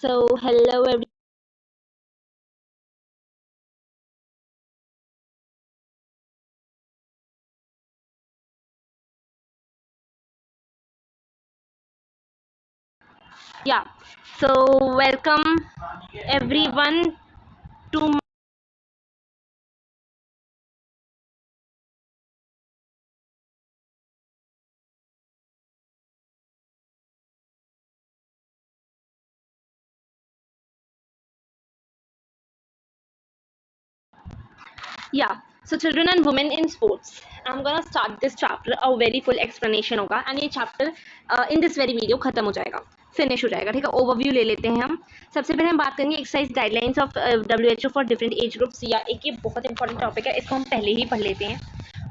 So hello every yeah. So welcome everyone to yeah. So children and women in sports. I'm gonna start this chapter. A very full explanation होगा and ये chapter in this very video खत्म हो जाएगा, finish हो जाएगा. ठीक है, overview ले लेते हैं हम. सबसे पहले हम बात करेंगे exercise guidelines of WHO for different age groups. या एक ये बहुत important topic है, इसको हम पहले ही पढ़ लेते हैं.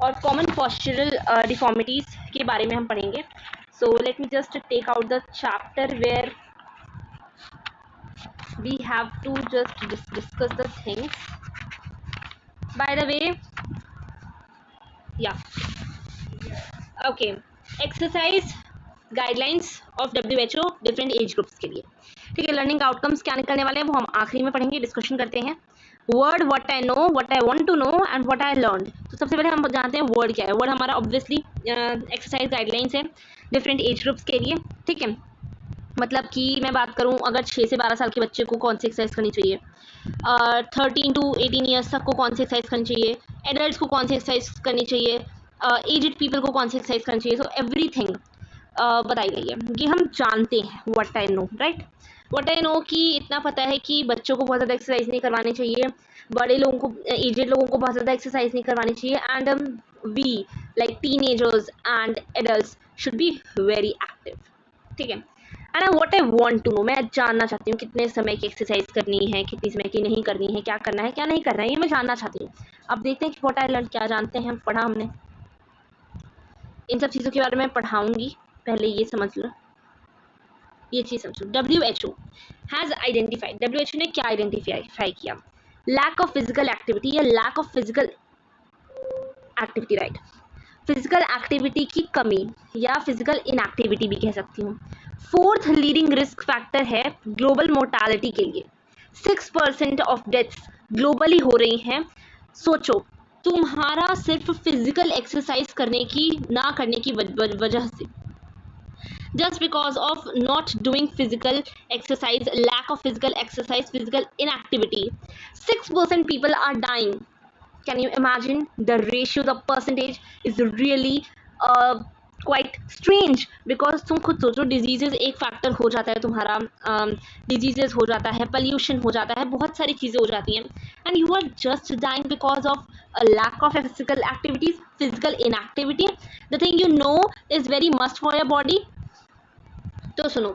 और common postural deformities के बारे में हम पढ़ेंगे. So let me just take out the chapter where we have to just discuss the things. By the way, yeah, okay, exercise guidelines of WHO different age groups के लिए. ठीक है, learning outcomes क्या निकलने वाले हैं वो हम आखिरी में पढ़ेंगे, डिस्कशन करते हैं. Word what I know, what I want to know and what I learn. तो सबसे पहले हम जानते हैं वर्ड क्या है. वर्ड हमारा ऑब्वियसली एक्सरसाइज गाइडलाइंस है डिफरेंट एज ग्रुप्स के लिए. ठीक है, मतलब कि मैं बात करूं अगर 6 से 12 साल के बच्चे को कौन सी एक्सरसाइज करनी चाहिए, 13 to 18 ईयर्स तक को कौन सी एक्सरसाइज करनी चाहिए, एडल्ट को कौन सी एक्सरसाइज करनी चाहिए, एजड पीपल को कौन सी एक्सरसाइज करनी चाहिए. सो एवरीथिंग बताई गई है. ये हम जानते हैं what I no, right. What I no कि इतना पता है कि बच्चों को बहुत ज़्यादा एक्सरसाइज नहीं करवानी चाहिए, बड़े लोगों को एजड लोगों को बहुत ज़्यादा एक्सरसाइज नहीं करवानी चाहिए. And we like teenagers and adult should be very active. ठीक है. And what I want to know, मैं जानना चाहती हूँ कितने समय की एक्सरसाइज करनी है, कितनी समय की नहीं करनी है, क्या करना है क्या नहीं करना है, ये मैं जानना चाहती हूँ. अब देखते हैं कि व्हाट आई लर्न क्या जानते हैं, पढ़ा हमने. इन सब चीज़ों के बारे में पढ़ाऊंगी, पहले ये समझ लो, ये चीज़ समझो. W H O has identified, W H O ने क्या आइडेंटिफाई किया, लैक ऑफ फिजिकल एक्टिविटी या lack of physical activity, right. Physical activity की कमी या फिजिकल इनएक्टिविटी भी कह सकती हूँ. फोर्थ लीडिंग रिस्क फैक्टर है ग्लोबल मोर्टालिटी के लिए. 6% ऑफ डेथ्स ग्लोबली हो रही हैं. सोचो, तुम्हारा सिर्फ फिजिकल एक्सरसाइज करने की ना करने की वजह से, just because of not doing physical exercise, lack of physical exercise, physical inactivity, 6% people are dying. Can you imagine the ratio, the percentage is really quite strange. Because तुम खुद सोचो, डिजीजेज एक फैक्टर हो जाता है तुम्हारा, डिजीजेज हो जाता है, पोल्यूशन हो जाता है, बहुत सारी चीज़ें हो जाती हैं, and you are just dying because of lack of physical activities, physical inactivity. The thing you know is very must for your body. तो सुनो,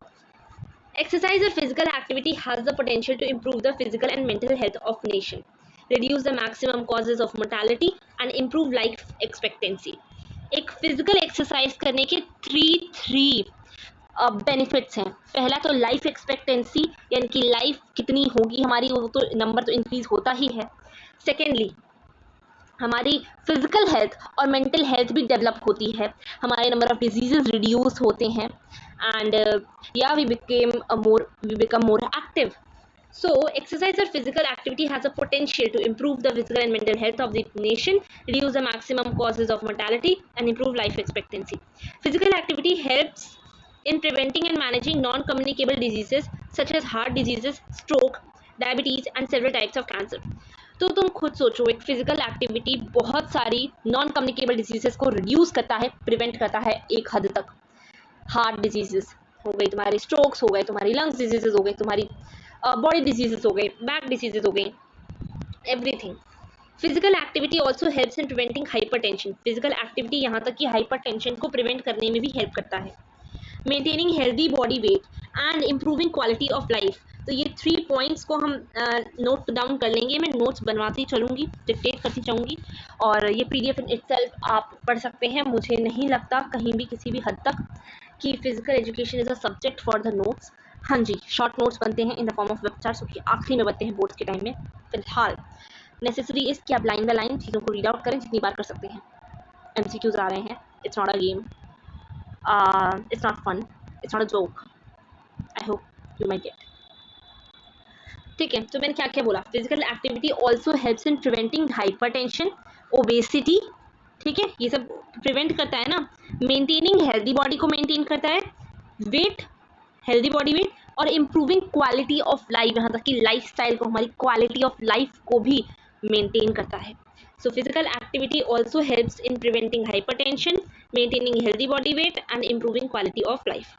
exercise or physical activity has the potential to improve the physical and mental health of nation, reduce the maximum causes of mortality and improve life expectancy. एक physical exercise करने के three benefits हैं. पहला तो life expectancy, यानी कि life कितनी होगी हमारी, वो तो नंबर तो इंक्रीज होता ही है. सेकेंडली, हमारी फिजिकल हेल्थ और मेंटल हेल्थ भी डेवलप होती है, हमारे नंबर ऑफ डिजीजेस रिड्यूस होते हैं, एंड या we become more active. So exercise or physical activity has a potential to improve the physical and mental health of the nation, reduce the maximum causes of mortality and improve life expectancy. Physical activity helps in preventing and managing non-communicable diseases such as heart diseases, stroke, diabetes and several types of cancer. तो तुम खुद सोचो, एक physical activity बहुत सारी non communicable diseases को reduce करता है, प्रिवेंट करता है एक हद तक. हार्ट डिजीजेस हो गई तुम्हारी, स्ट्रोक्स हो गए तुम्हारी, लंग्स डिजीजेस हो गई तुम्हारी, बॉडी डिजीजेस हो गई, बैक डिजीजेस हो गई, everything. Physical activity also helps in preventing hyper tension. Physical activity यहाँ तक कि हाइपर टेंशन को प्रिवेंट करने में भी हेल्प करता है. Maintaining healthy body weight and improving quality of life. तो ये 3 पॉइंट्स को हम नोट डाउन कर लेंगे. मैं नोट्स बनवाती चलूँगी, डिक्टेट करती जाऊँगी, और ये PDF इन इटसेल्फ आप पढ़ सकते हैं. मुझे नहीं लगता कहीं भी किसी भी हद तक कि physical education is a subject for the notes. हाँ जी, शॉर्ट नोट्स बनते हैं in the form of web charts, क्योंकि आखिरी में बनते हैं बोर्ड के टाइम में. फिलहाल नेसेसरी इज़ कि आप लाइन बाय लाइन चीज़ों को रीड आउट करें जितनी बार कर सकते हैं. MCQs आ रहे हैं, it's not a game, it's not fun, it's not a joke. I hope you might get. ठीक है, तो मैंने क्या क्या बोला, physical activity also helps in preventing hypertension, obesity, ठीक है, ये सब प्रिवेंट करता है ना, मेंटेनिंग हेल्दी बॉडी को मेंटेन करता है, वेट, हेल्दी बॉडी वेट, और इम्प्रूविंग क्वालिटी ऑफ लाइफ, यहाँ तक कि लाइफ स्टाइल को, हमारी क्वालिटी ऑफ लाइफ को भी मेंटेन करता है. So physical activity also helps in preventing hypertension, maintaining healthy body weight and improving quality of life.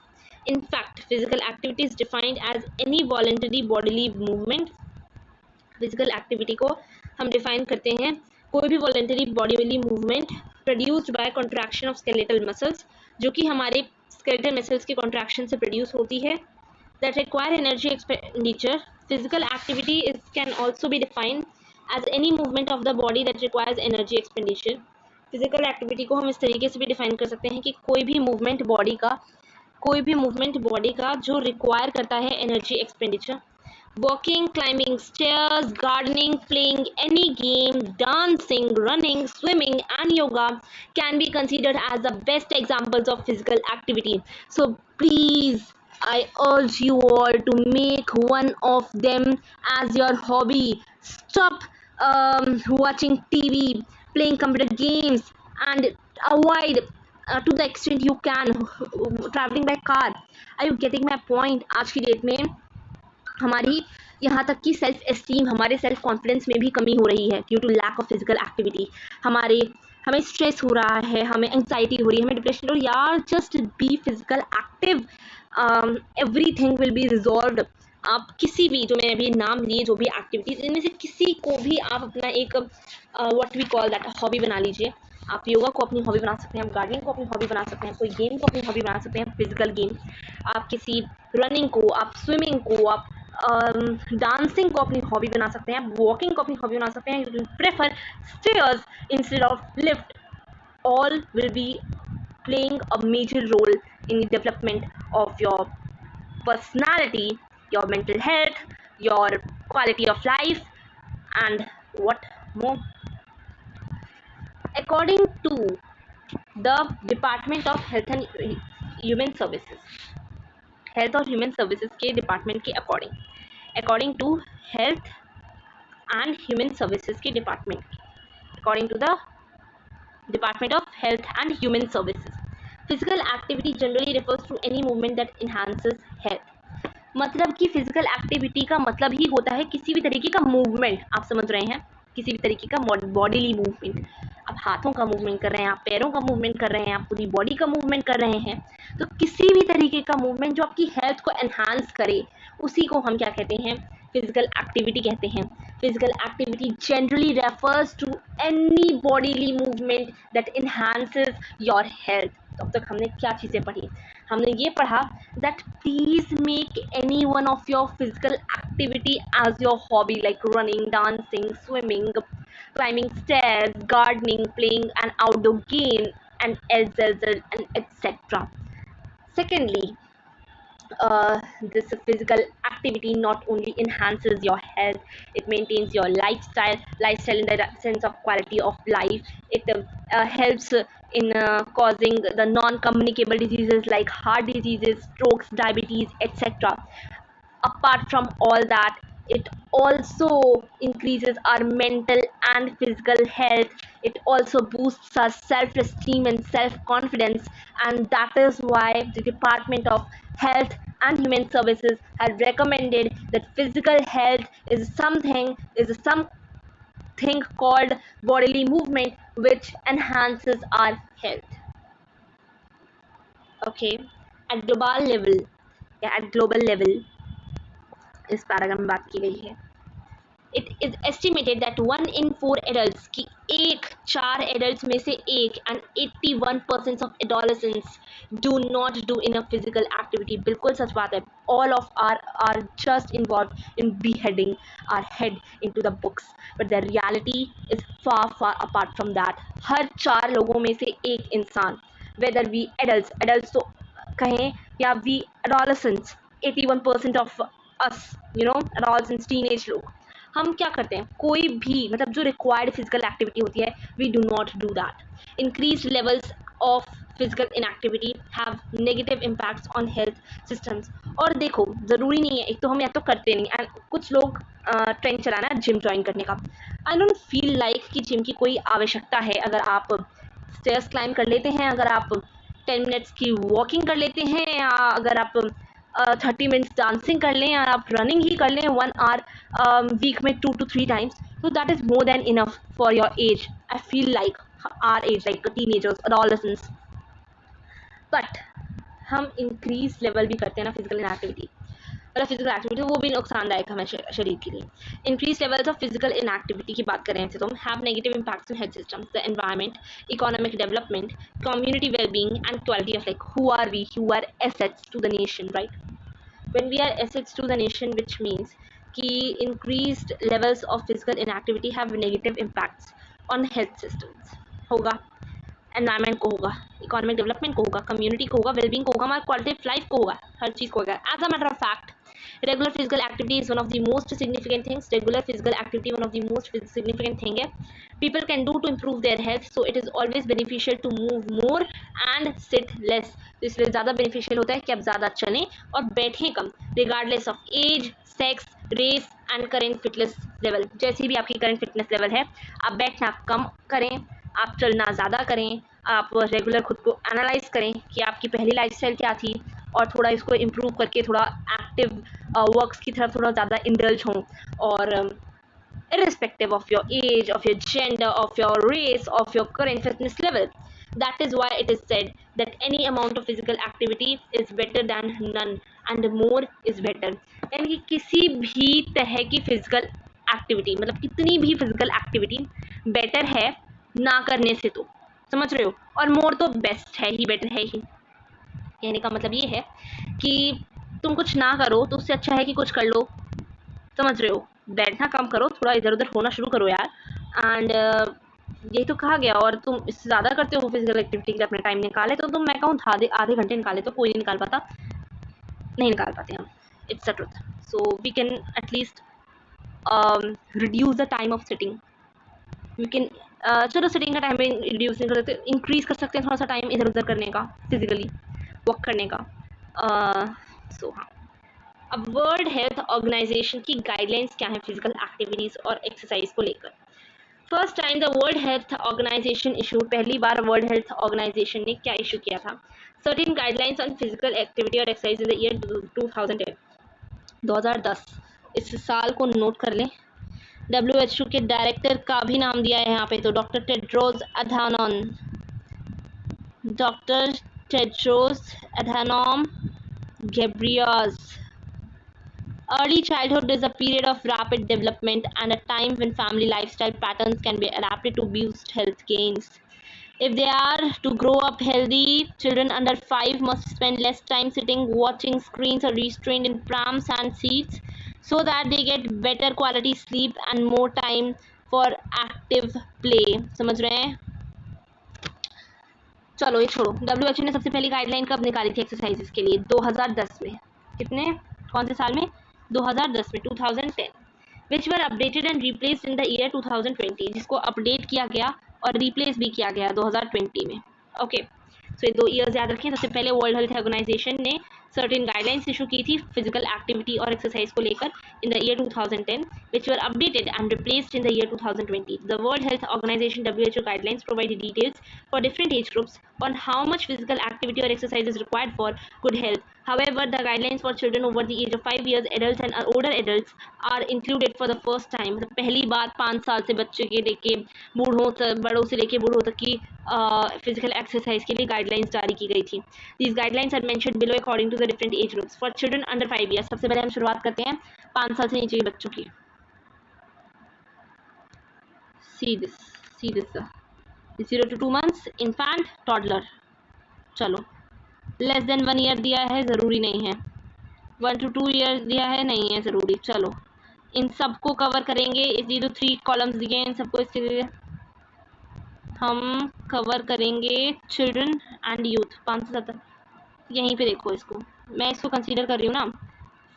In fact, physical activity is defined as any voluntary bodily movement. Physical activity को हम define करते हैं कोई भी voluntary bodily movement produced by contraction of skeletal muscles, जो कि हमारे skeletal muscles के contraction से produce होती है, that require energy expenditure. Physical activity can also be defined as any movement of the body that requires energy expenditure. Physical activity को हम इस तरीके से भी define कर सकते हैं कि कोई भी movement बॉडी का जो रिक्वायर करता है energy expenditure. Walking, climbing stairs, gardening, playing any game, dancing, running, swimming and yoga can be considered as the best examples of physical activity. So please I urge you all to make one of them as your hobby. Stop watching TV, playing computer games, and avoid to the extent you can traveling by car. Are you getting my point? आज की date में हमारी यहाँ तक कि self esteem, हमारे self confidence में भी कमी हो रही है due to lack of physical activity. हमें स्ट्रेस हो रहा है, हमें एंग्जाइटी हो रही है, हमें डिप्रेशन हो रही है. यार just be physical active, everything will be resolved. आप किसी भी, जो मैंने अभी नाम लिए जो भी एक्टिविटीज, इनमें से किसी को भी आप अपना एक what we call that hobby बना लीजिए. आप योगा को अपनी हॉबी बना सकते हैं, आप गार्डनिंग को अपनी हॉबी बना सकते हैं, कोई गेम को अपनी हॉबी बना सकते हैं, फिजिकल गेम. आप किसी रनिंग को, आप स्विमिंग को, आप डांसिंग को अपनी हॉबी बना सकते हैं, आप वॉकिंग को अपनी हॉबी बना सकते हैं. You prefer stairs instead of lift. All will be playing a major role in the development of your personality, your mental health, your quality of life, and what more. According to the Department of Health and Human Services, health और human services के department के according to health and human services के department, according to the Department of Health and Human Services, physical activity generally refers to any movement that enhances health. मतलब कि physical activity का मतलब ही होता है किसी भी तरीके का मूवमेंट. आप समझ रहे हैं, किसी भी तरीके का बॉडीली मूवमेंट. आप हाथों का मूवमेंट कर रहे हैं, आप पैरों का मूवमेंट कर रहे हैं, आप पूरी बॉडी का मूवमेंट कर रहे हैं, तो किसी भी तरीके का मूवमेंट जो आपकी हेल्थ को एनहांस करे, उसी को हम क्या कहते हैं, फिजिकल एक्टिविटी कहते हैं. Physical activity generally refers to any bodily movement that enhances your health. तो अब तक हमने क्या चीज़ें पढ़ी, हमने ये पढ़ा that please make any one of your physical activity as your hobby, like running, dancing, swimming, climbing stairs, gardening, playing an outdoor game, and etc. Secondly, this physical activity not only enhances your health, it maintains your lifestyle in the sense of quality of life. It helps in causing the non-communicable diseases like heart diseases, strokes, diabetes, etc. Apart from all that, it also increases our mental and physical health. It also boosts our self-esteem and self-confidence, and that is why the Department of Health and Human Services has recommended that physical health is something called bodily movement which enhances our health. Okay, at global level इस paragraph में बात की गई है. It is estimated that 1 in 4 adult की 4 adult में से एक and 81% of adolescents do not do in a physical activity. बिल्कुल सच बात है. All of are just involve in beheading our head into the books, but the reality is far apart from that. हर 4 लोगों में से एक इंसान, whether we adults तो कहें या we adolescents, 81% of us, adolescents, teenage लोग, हम क्या करते हैं, कोई भी मतलब जो रिक्वायर्ड फिजिकल एक्टिविटी होती है, we do not do that. Increase levels of physical inactivity have negative impacts on health systems. और देखो ज़रूरी नहीं है, एक तो हम या तो करते नहीं, एंड कुछ लोग ट्रेंड चलाना जिम ज्वाइन करने का। आई डोंट फील लाइक कि जिम की कोई आवश्यकता है। अगर आप स्टेयर्स क्लाइंब कर लेते हैं, अगर आप 10 मिनट्स की वॉकिंग कर लेते हैं, या अगर आप 30 मिनट्स डांसिंग कर लें, या आप रनिंग ही कर लें 1 आवर वीक में 2 to 3 times, so that is more than enough for your age. I feel like our age, like teenagers, adolescents. But हम इंक्रीज लेवल भी करते हैं ना फिजिकल इनएक्टिविटी, मतलब फिजिकल एक्टिविटी वो भी नुकसानदायक है हमारे शरीर के लिए। Increase levels of physical inactivity की बात करें तो have negative impacts on health systems, the environment, economic development, community wellbeing and quality of life. Who are we? Who are assets to the nation, right? When we are assets to the nation, which means कि increased levels of physical inactivity have negative impacts on health systems होगा, environment को होगा, economic development को होगा, community को होगा, wellbeing को होगा, हमारे क्वालिटी ऑफ लाइफ को होगा, हर चीज़ को होगा। As a matter of fact, regular physical activity is one of the most significant things. Regular physical activity one of the most significant thing है people can do to improve their health. So it is always beneficial to move more and sit less. तो इसलिए ज़्यादा beneficial होता है कि आप ज़्यादा चलें और बैठें कम, regardless of age, sex, race and current fitness level. जैसी भी आपकी करेंट फिटनेस लेवल है, आप बैठना कम करें, आप चलना ज़्यादा करें, आप रेगुलर खुद को एनालाइज करें कि आपकी पहली लाइफस्टाइल क्या थी, और थोड़ा इसको इम्प्रूव करके थोड़ा एक्टिव वर्क्स की तरफ थोड़ा ज़्यादा इंडल्ज हों। और irrespective of your age, of your gender, of your race, of your current fitness level. That is why it is said that any amount of physical activity is better than none and more is better. यानी कि किसी भी तरह की physical activity, मतलब कितनी भी physical activity better है ना करने से, तो समझ रहे हो, और मोर तो बेस्ट है ही, बेटर है ही। कहने का मतलब ये है कि तुम कुछ ना करो तो उससे अच्छा है कि कुछ कर लो, समझ रहे हो। बैठना कम करो, थोड़ा इधर उधर होना शुरू करो यार। एंड यही तो कहा गया। और तुम इससे ज़्यादा करते हो फिजिकल एक्टिविटी के लिए अपने टाइम निकाले तो तुम, मैं कहूँ आधे आधे घंटे निकाले तो कोई नहीं निकाल पाता, नहीं निकाल पाते हम। It's the truth. So we can at least reduce the time of sitting. We can चलो सिटिंग का टाइम पे रिड्यूस नहीं कर सकते, इंक्रीज कर सकते हैं थोड़ा सा टाइम इधर उधर करने का, फिजिकली वॉक करने का। सो हाँ, अब वर्ल्ड हेल्थ ऑर्गेनाइजेशन की गाइडलाइंस क्या है फिजिकल एक्टिविटीज़ और एक्सरसाइज को लेकर। First time the world health organisation issue, पहली बार वर्ल्ड हेल्थ ऑर्गेनाइजेशन ने क्या इशू किया था? Certain guidelines on physical activity और एक्सरसाइज इन द ईयर 2010। इस साल को नोट कर लें। WHO के डायरेक्टर का भी नाम दिया है यहाँ पे, तो doctor Tedros Adhanom Ghebreyesus. Early childhood is a period of rapid development and a time when family lifestyle patterns can be adapted to boost health gains. If they are to grow up healthy, children under 5 must spend less time sitting, watching screens, or restrained in prams and seats so that they get better quality sleep and more time for active play. समझ रहे हैं? चलो ये छोड़ो। WHO ने सबसे पहली guideline कब निकाली थी एक्सरसाइजेस के लिए? 2010 में। कितने, कौन से साल में? 2010 में, 2010, which were updated and replaced in the year 2020, जिसको अपडेट किया गया और रिप्लेस भी किया गया 2020 में। ओके, सो ये 2 ईयर्स याद रखें। सबसे पहले वर्ल्ड हेल्थ ऑर्गेनाइजेशन ने सर्टेन गाइडलाइंस इशू की थी फिजिकल एक्टिविटी और एक्सरसाइज को लेकर इन the year 2010, which were updated and replaced in the year 2020. The World Health Organization (WHO) guidelines provide details for different age groups on how much physical activity or exercise is required for good health. However, the guidelines for children over the age of 5 years, adults and older adults are included for the first time. मतलब पहली बार 5 साल से बच्चे के लेके बूढ़ों तक, बड़ों से लेके बूढ़ों तक की फिजिकल एक्सरसाइज के लिए गाइडलाइंस जारी की गई थी। These guidelines are mentioned below according to the different age groups. For children under 5 years, सबसे पहले हम शुरुआत करते हैं 5 साल से नीचे के बच्चों की। See this, see this. 0 to 2 months, infant, toddler. चलो, लेस देन 1 ईयर दिया है, ज़रूरी नहीं है। 1 to 2 ईयर दिया है, नहीं है ज़रूरी। चलो, इन सबको कवर करेंगे। 3 कॉलम्स दिए हैं, इन सबको इसके लिए हम कवर करेंगे। चिल्ड्रन एंड यूथ 5 से 7, यहीं पे देखो इसको, मैं इसको कंसीडर कर रही हूँ ना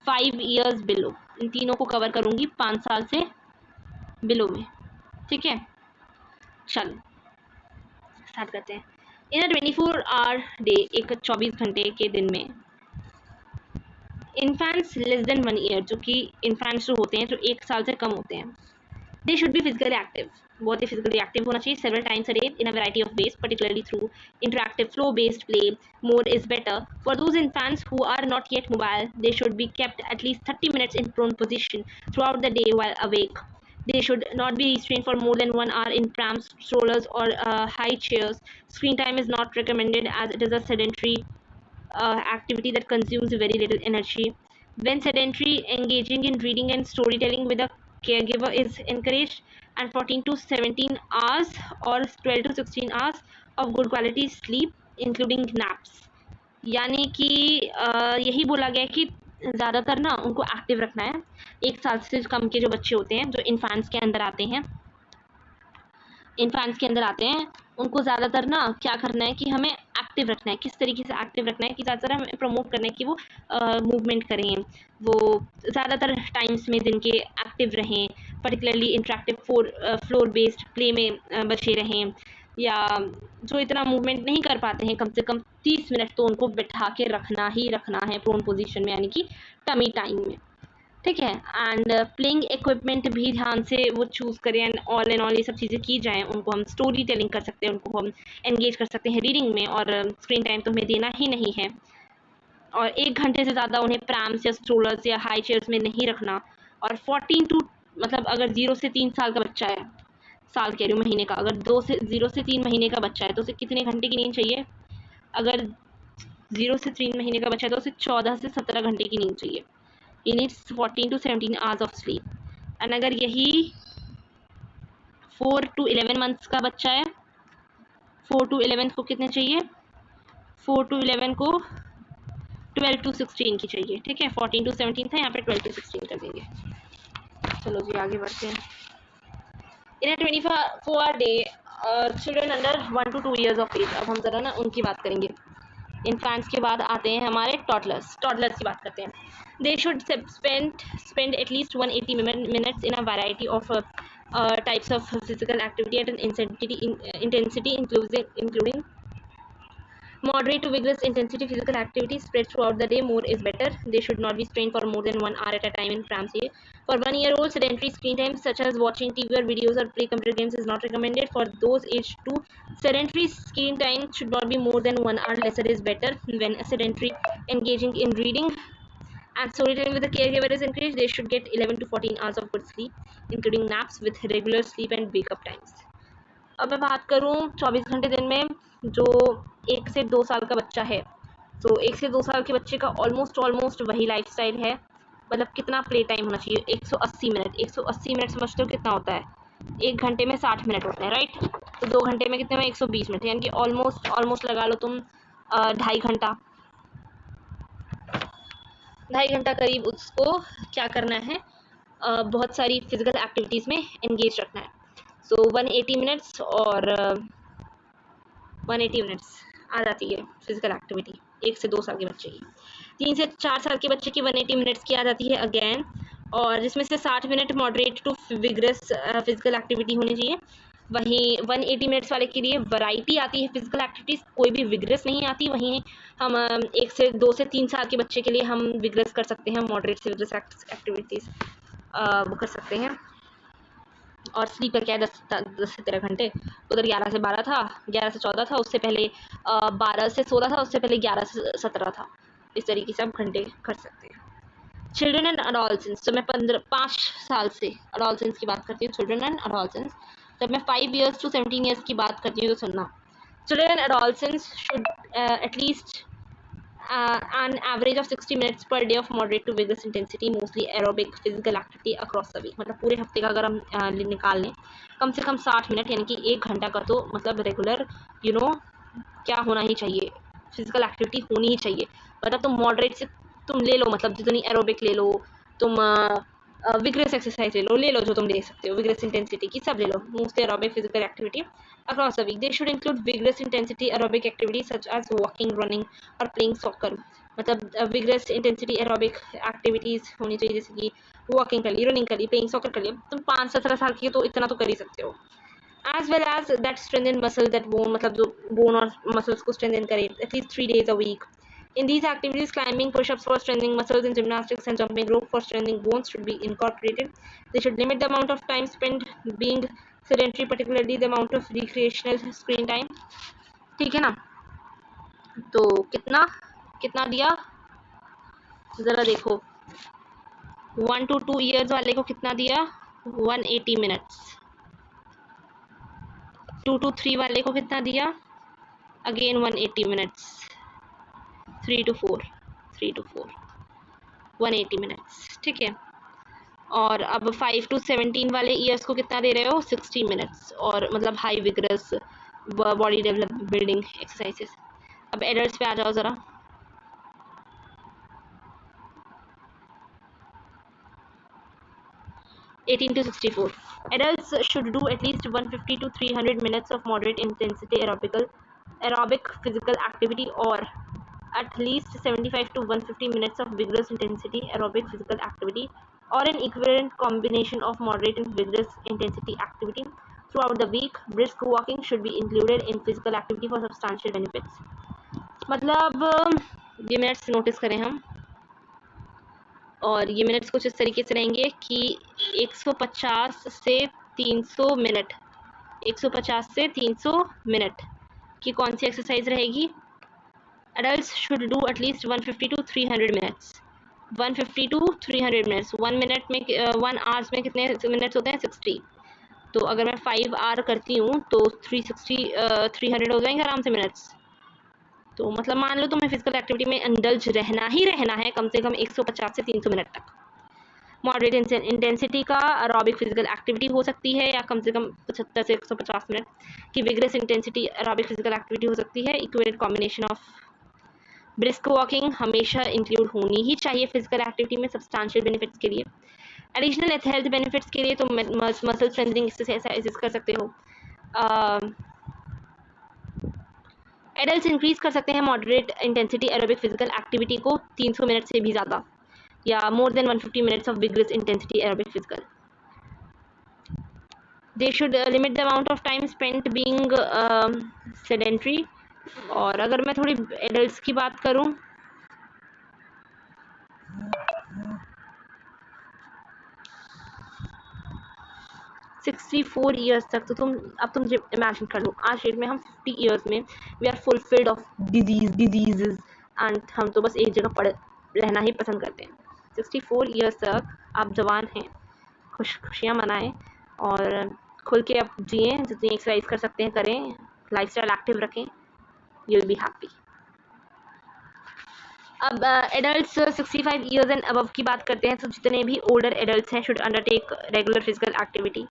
5 ईयर्स बिलो, इन तीनों को कवर करूँगी 5 साल से बिलो में, ठीक है। चलो स्टार्ट करते हैं। इन अ 24 आवर डे, एक 24 घंटे के दिन में, इन्फेंट्स लेस देन 1 ईयर, जो कि इन्फेंट्स जो होते हैं जो 1 साल से कम होते हैं, they should be physically active, बहुत ही फिजिकली एक्टिव होना चाहिए, several times a day in a variety of ways, particularly through interactive floor based play, more is better. For those infants who are not yet mobile, they should be kept at least 30 minutes in prone position throughout the day while awake. They should not be restrained for more than 1 hour in prams, strollers, or high chairs. Screen time is not recommended as it is a sedentary activity that consumes very little energy. When sedentary, engaging in reading and storytelling with a caregiver is encouraged, and 14 to 17 hours or 12 to 16 hours of good quality sleep, including naps. यानी कि यही बोला गया है कि ज़्यादातर ना उनको एक्टिव रखना है. 1 साल से कम के जो बच्चे होते हैं, जो इन्फेंट्स के अंदर आते हैं, उनको ज़्यादातर ना क्या करना है कि हमें एक्टिव रखना है. किस तरीके से एक्टिव रखना है कि ज़्यादातर हमें प्रमोट करना है कि वो मूवमेंट करें, वो ज़्यादातर टाइम्स में दिन के एक्टिव रहें, particularly interactive floor based play में बचे रहें, या जो इतना मूवमेंट नहीं कर पाते हैं, कम से कम 30 मिनट तो उनको बैठा के रखना ही रखना है प्रोन पोजीशन में, यानी कि टमी टाइम में. ठीक है. एंड प्लेइंग इक्विपमेंट भी ध्यान से वो चूज़ करें, एंड ऑल एंड ऑल ये सब चीज़ें की जाएँ. उनको हम स्टोरी टेलिंग कर सकते हैं, उनको हम एंगेज कर सकते हैं रीडिंग में, और स्क्रीन टाइम तो हमें देना ही नहीं है. और 1 घंटे से ज़्यादा उन्हें प्रैम्स या स्ट्रोलर्स या हाई चेयर्स में नहीं रखना. और 14 टू, मतलब अगर 0 से 3 साल का बच्चा है, साल कह रही हूँ महीने का, अगर 0 से 3 महीने का बच्चा है तो उसे कितने घंटे की नींद चाहिए? अगर 0 से 3 महीने का बच्चा है तो उसे 14 से 17 घंटे की नींद चाहिए. He needs 14 to 17 hours of sleep. And अगर यही 4 to 11 मंथ्स का बच्चा है, 4 to 11 को कितने चाहिए? 4 to 11 को 12 to 16 की चाहिए. ठीक है. 14 to 17 था, यहाँ पे 12 to 16 कर देंगे. चलो जी आगे बढ़ते हैं. इन अ 24 hour day, children under 1 to 2 years of age. अब हम ज़रा ना उनकी बात करेंगे. इन्फेंट्स के बाद आते हैं हमारे टॉडलर्स की बात करते हैं. They should spend at least 180 minutes in a variety of types of physical activity at an intensity including moderate to vigorous intensity physical activity spread throughout the day. More is better. They should not be strained for more than 1 hour at a time in prams. For 1-year-old, sedentary screen time such as watching TV or videos or play computer games is not recommended. For those aged 2, sedentary screen time should not be more than 1 hour. Lesser is better. When sedentary, engaging in reading and storytelling with a caregiver is encouraged, they should get 11 to 14 hours of good sleep, including naps with regular sleep and wake-up times. अब मैं बात करूँ 24 घंटे दिन में, जो 1 से 2 साल का बच्चा है, तो 1 से 2 साल के बच्चे का ऑलमोस्ट वही लाइफस्टाइल है. मतलब कितना प्ले टाइम होना चाहिए? 180 मिनट. 180 मिनट समझते हो कितना होता है? 1 घंटे में 60 मिनट होते हैं, राइट? तो 2 घंटे में कितने में 120 मिनट, यानी कि ऑलमोस्ट लगा लो तुम 2.5 घंटा करीब उसको क्या करना है? बहुत सारी फिजिकल एक्टिविटीज़ में एंगेज रखना है. सो 180 मिनट्स और 180 मिनट्स आ जाती है फिजिकल एक्टिविटी 1 से 2 साल के बच्चे की. 3 से 4 साल के बच्चे की 180 मिनट्स की आ जाती है अगेन, और जिसमें से 60 minute moderate to vigorous physical activity होनी चाहिए. वहीं 180 मिनट्स वाले के लिए वैरायटी आती है फिजिकल एक्टिविटीज़, कोई भी विगरस नहीं आती. वहीं हम 1 से 2 से 3 साल के बच्चे के लिए हम विगरस कर सकते हैं, मॉडरेट से विगरस एक्टिविटीज़ वो कर सकते हैं. और स्लीपर क्या है 10 से 13 घंटे. उधर 11 से 12 था, 11 से 14 था, उससे पहले 12 से 16 था, उससे पहले 11 से 17 था. इस तरीके से आप घंटे कर सकते हैं. चिल्ड्रन एंड अडोलसेंस, तो मैं 5 साल से अडोलसेंस की बात करती हूँ. चिल्ड्रन एंड अडोलसेंस, जब मैं 5 years to 17 years की बात करती हूँ तो सुनना. Children and adolescence should at least an average of 60 minutes per day of moderate to vigorous intensity, mostly aerobic physical activity across the week. मतलब पूरे हफ्ते का अगर हम निकाल लें, कम से कम 60 मिनट, यानी कि 1 घंटा का तो मतलब रेगुलर क्या होना ही चाहिए, फिजिकल एक्टिविटी होनी ही चाहिए. मतलब तुम मॉडरेट से तुम ले लो, मतलब जितनी एरोबिक ले लो, तुम विग्रेस एक्सरसाइज ले लो जो तुम ले सकते हो, विग्रेस इंटेंसिटी की सब ले लो. Mostly aerobic physical activity across the week. They should include vigorous intensity aerobic activities such as walking, running और playing soccer. मतलब vigorous intensity aerobic activities होनी चाहिए, जैसे कि walking कर ली, running कर ली, playing soccer कर ली. तुम 5-17 साल की तो इतना तो कर ही सकते हो. as well as that strengthen muscle, that bone, मतलब जो bone और muscles को strengthen करे at least 3 days a week. In these activities, climbing, push-ups for strengthening muscles, and gymnastics and jumping rope for strengthening bones should be incorporated. They should limit the amount of time spent being sedentary, particularly the amount of recreational screen time. ठीक है ना? तो कितना कितना दिया जरा देखो. 1 to 2 years वाले को कितना दिया? 180 minutes. 2 to 3 वाले को कितना दिया? Again 180 minutes. 3 to 4 180 minutes. ठीक है. और अब 5 to 17 वाले ईयर्स को कितना दे रहे हो? 60 minutes. और मतलब high vigorous body develop building exercises. अब एडल्ट्स पे आ जाओ ज़रा. 18 to 64. Adults should do at least 150 to 300 minutes of moderate intensity aerobic physical activity, or at least 75 to 150 minutes of vigorous intensity aerobic physical activity, or an equivalent combination of moderate and vigorous intensity activity throughout the week. Brisk walking should be included in physical activity for substantial benefits. मतलब ये minutes notice करें हम, और ये minutes कुछ इस तरीके से रहेंगे कि 150 से 300 मिनट 150 से 300 मिनट की कौन सी एक्सरसाइज रहेगी? Adults should do at least 150 to 300 minutes. 150 to 300 minutes. 1 minute में 1 आवर्स में कितने मिनट्स होते हैं? 60. तो अगर मैं 5 आवर करती हूँ तो 360 300 हो जाएंगे आराम से मिनट्स. तो मतलब मान लो तुम्हें फिजिकल एक्टिविटी में इंडल्ज रहना ही रहना है कम से कम 150 से 300 मिनट तक. मॉडरेट इंटेंसिटी का एरोबिक फिजिकल एक्टिविटी हो सकती है, या कम से कम 75 से 150 मिनट की vigorous intensity aerobic physical activity हो सकती है. Equated combination of brisk walking हमेशा इंक्लूड होनी ही चाहिए फिजिकल एक्टिविटी में सब्सटेंशियल बेनिफिट्स के लिए. एडिशनल हेल्थ बेनिफिट्स के लिए तुम मसल स्ट्रेंथनिंग एक्सरसाइजेस कर सकते हो. एडल्ट्स इंक्रीज कर सकते हैं moderate intensity aerobic physical activity को 300 मिनट से भी ज़्यादा, या more than 150 minutes of vigorous intensity aerobic physical. They should limit the amount of time spent being sedentary. और अगर मैं थोड़ी एडल्ट्स की बात करूं, 64 ईयर्स तक, तो तुम इमेजिन कर लो आज डेट में हम 50 ईयर्स में we are fulfilled of diseases, and हम तो बस एक जगह पड़े रहना ही पसंद करते हैं. 64 ईयर्स तक आप जवान हैं, खुशियाँ मनाएं और खुल के अब जिए, जितनी एक्सरसाइज कर सकते हैं करें, लाइफस्टाइल एक्टिव रखें, यू विल बी हैप्पी. अब एडल्ट्स 65 ईयर्स एंड अबव की बात करते हैं, तो जितने भी ओल्डर एडल्ट्स हैं should undertake regular physical activity.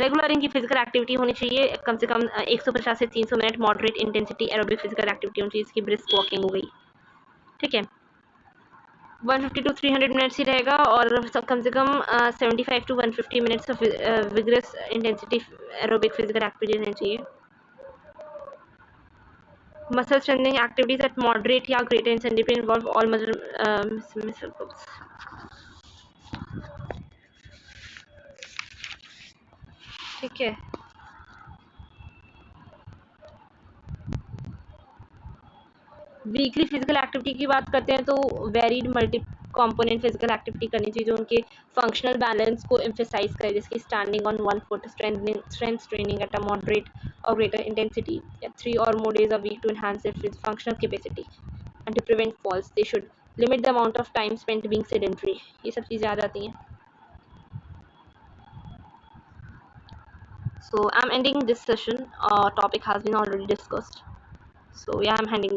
Regular इनकी फिजिकल एक्टिविटी होनी चाहिए कम से कम 150 से 300 minute moderate intensity aerobic physical activity होनी चाहिए. इसकी ब्रिस्क वॉकिंग हो गई. ठीक है. 150 टू 300 मिनट्स ही रहेगा, और कम से कम 75 to 150 minutes of vigorous intensity aerobic physical activity रहनी चाहिए. Muscle strengthening activities at moderate या greater intensity involve all muscle groups. ठीक है. वीकली फिजिकल एक्टिविटी की बात करते हैं तो varied multi component physical activity करनी चाहिए जो उनके फंक्शनल बैलेंस को एम्फेसाइज करे, जैसे standing on one foot, strength training at a moderate और ग्रेटर इंटेंसिटी, या 3 or more days a week to enhance their functional capacity and to prevent falls. They should limit the amount of time spent being sedentary. ये सब चीज़ें आ जाती हैं. So I'm ending this session. Topic has been already discussed. So yeah, I'm handing